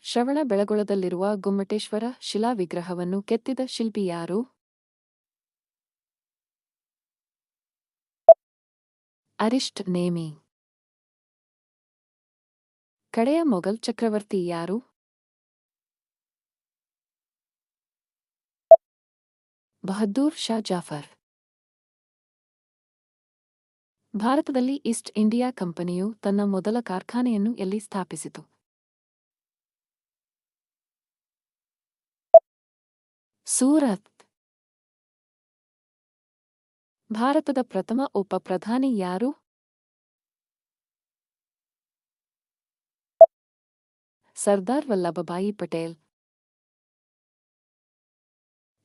ಶ್ರವಣಬೆಳಗೊಳದಲ್ಲಿರುವ ಗೊಮ್ಮಟೇಶ್ವರ ಶಿಲಾ ವಿಗ್ರಹವನ್ನು ಕೆತ್ತಿದ ಶಿಲ್ಪಿ ಯಾರು? ಅರಿಷ್ಟ್ ನೇಮಿ. ಕಡೆಯ ಮೊಘಲ್ ಚಕ್ರವರ್ತಿ ಯಾರು? ಬಹದ್ದೂರ್ ಶಾ ಜಾಫರ್. ಭಾರತದಲ್ಲಿ ಈಸ್ಟ್ ಇಂಡಿಯಾ ಕಂಪನಿಯು ತನ್ನ ಮೊದಲ ಕಾರ್ಖಾನೆಯನ್ನು ಎಲ್ಲಿ ಸ್ಥಾಪಿಸಿತು? ಸೂರತ್. ಭಾರತದ ಪ್ರಥಮ ಉಪ ಪ್ರಧಾನಿ ಯಾರು? ಸರ್ದಾರ್ ವಲ್ಲಭಭಾಯಿ ಪಟೇಲ್.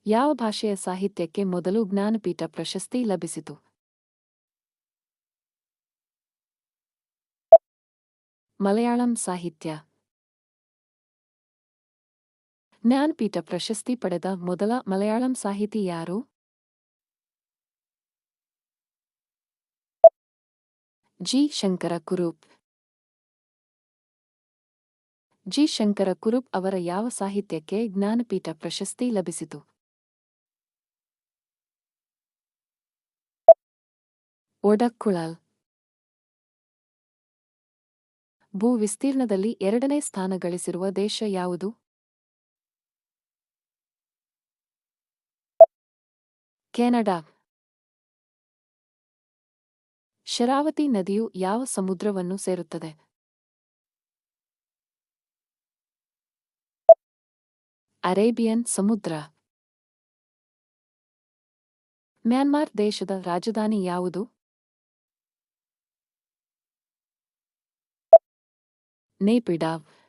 ಯಾವ ಭಾಷೆಯ ಸಾಹಿತ್ಯಕ್ಕೆ ಮೊದಲು ಜ್ಞಾನಪೀಠ ಪ್ರಶಸ್ತಿ ಲಭಿಸಿತು? ಮಲಯಾಳಂ ಸಾಹಿತ್ಯ. ಜ್ಞಾನಪೀಠ ಪ್ರಶಸ್ತಿ ಪಡೆದ ಮೊದಲ ಮಲಯಾಳಂ ಸಾಹಿತಿ ಯಾರು? ಜಿ. ಶಂಕರ ಕುರುಪ್. ಜಿ. ಶಂಕರ ಕುರುಪ್ ಅವರ ಯಾವ ಸಾಹಿತ್ಯಕ್ಕೆ ಜ್ಞಾನಪೀಠ ಪ್ರಶಸ್ತಿ ಲಭಿಸಿತು? ಒಡಕ್ಕುಳಲ್. ಭೂ ವಿಸ್ತೀರ್ಣದಲ್ಲಿ ಎರಡನೇ ಸ್ಥಾನ ಗಳಿಸಿರುವ ದೇಶ ಯಾವುದು? ಕೆನಡಾ. ಶರಾವತಿ ನದಿಯು ಯಾವ ಸಮುದ್ರವನ್ನು ಸೇರುತ್ತದೆ? ಅರೇಬಿಯನ್ ಸಮುದ್ರ. ಮ್ಯಾನ್ಮಾರ್ ದೇಶದ ರಾಜಧಾನಿ ಯಾವುದು? ನೇಪಿಡಾವ್.